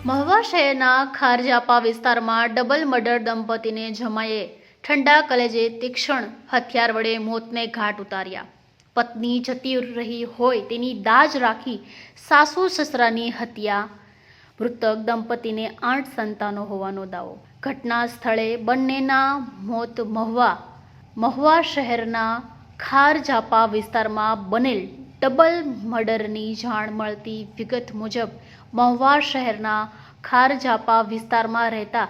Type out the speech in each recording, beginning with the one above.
મહુવા શહેરના ખારજાપા વિસ્તારમાં double murder દંપતીને જમાઈએ ઠંડા કલેજે તીક્ષ્ણ હથિયાર વડે મોતને ઘાટ ઉતાર્યા. પત્ની જતી રહી હોય તેની દાજ રાખી સાસુ સસરાની હત્યા. મૃતક દંપતીને 8 સંતાનો હોવાનો દાવો. ઘટના સ્થળે બંનેના મોત મહુવા શહેરના ખારજાપા વિસ્તારમાં બનેલ ડબલ મર્ડરની જાણ મળતી વિગત મુજબ મહુવા શહેરના ખારજાપા વિસ્તારમાં રહેતા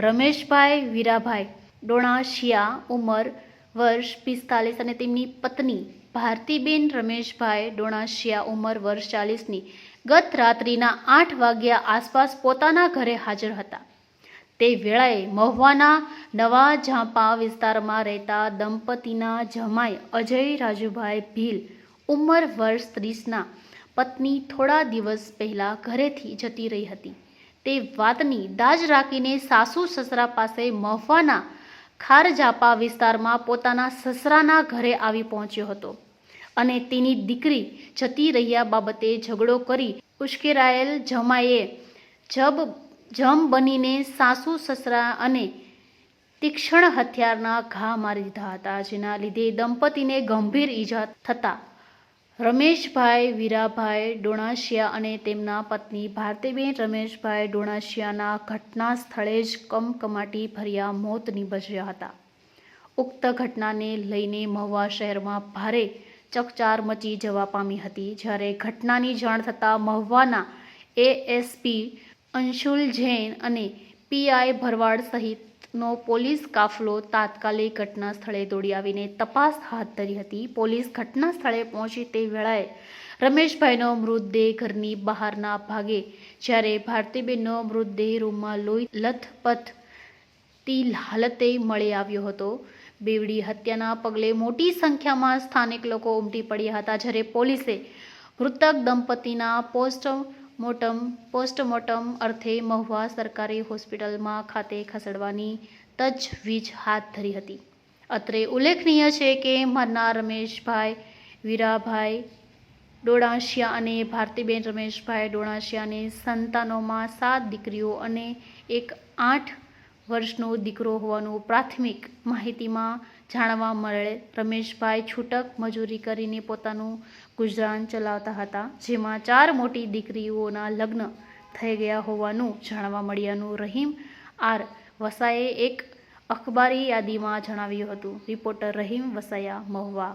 રમેશભાઈ વીરાભાઈ ડોણાશિયા ઉંમર વર્ષ 45 અને તેમની પત્ની ભારતીબેન રમેશભાઈ ડોણાશિયા ઉંમર વર્ષ 40ની ગત રાત્રિના 8 વાગ્યા આસપાસ પોતાના ઘરે હાજર હતા. તે વેળાએ મહુવાના નવા ઝાંપા વિસ્તારમાં રહેતા દંપતીના જમાઈ અજય રાજુભાઈ ભીલ ઉંમર વર્ષ 30ના પત્ની થોડા દિવસ પહેલા ઘરેથી જતી રહી હતી. તે વાતની દાજ રાખીને સાસુ સસરા પાસે મહુવાના ખારજાપા વિસ્તારમાં પોતાના સસરાના ઘરે આવી પહોંચ્યો હતો અને તેની દીકરી જતી રહ્યા બાબતે ઝઘડો કરી ઉશ્કેરાયેલ જમાઈએ જમ બનીને સાસુ સસરા અને તીક્ષ્ણ હથિયારના ઘા મારી દીધા હતા, જેના લીધે દંપતીને ગંભીર ઈજા થતા રમેશભાઈ વીરાભાઈ ડોણાશિયા અને તેમના પત્ની ભારતીબેન રમેશભાઈ ડોણાશિયાના ઘટના સ્થળે જ કમકમાટી ભર્યા મોત નીપજ્યા હતા. ઉક્ત ઘટનાને લઈને મહુવા શહેરમાં ભારે ચકચાર મચી જવા પામી હતી. જ્યારે ઘટનાની જાણ થતાં મહુવાના એએસપી અંશુલ જૈન અને પીઆઈ ભરવાડ સહિતનો પોલીસ કાફલો તાત્કાલિક ઘટના સ્થળે દોડી આવીને તપાસ હાથ ધરી હતી. પોલીસ ઘટના સ્થળે પહોંચી તે વેળાએ રમેશભાઈનો મૃતદેહ ઘરની બહારના ભાગે, જ્યારે ભારતીબેનનો મૃતદેહ રૂમમાં લોહી લથપથતી હાલતે મળી આવ્યો હતો. બેવડી હત્યાના પગલે મોટી સંખ્યામાં સ્થાનિક લોકો ઉમટી પડ્યા હતા. જ્યારે પોલીસે મૃતક દંપતીના પોસ્ટમોર્ટમ અર્થે મહુવા સરકારી હોસ્પિટલમાં ખાતે ખસેડવાની તજવીજ હાથ ધરી હતી. અત્રે ઉલ્લેખનીય છે કે મરનાર રમેશભાઈ વીરાભાઈ ડોણાશિયા અને ભારતીબેન રમેશભાઈ ડોણાશિયાને સંતાનોમાં 7 દીકરીઓ અને એક 8 વર્ષનો દીકરો હોવાનું પ્રાથમિક માહિતીમાં જાણવા મળે. રમેશભાઈ છૂટક મજૂરી કરીને પોતાનું ગુજરાન ચલાવતા હતા, જેમાં 4 મોટી દીકરીઓના લગ્ન થઈ ગયા હોવાનું જાણવા મળ્યાનું રહીમ આર વસાએ એક અખબારી યાદીમાં જણાવ્યું હતું. રિપોર્ટર રહીમ વસાયા, મહુવા.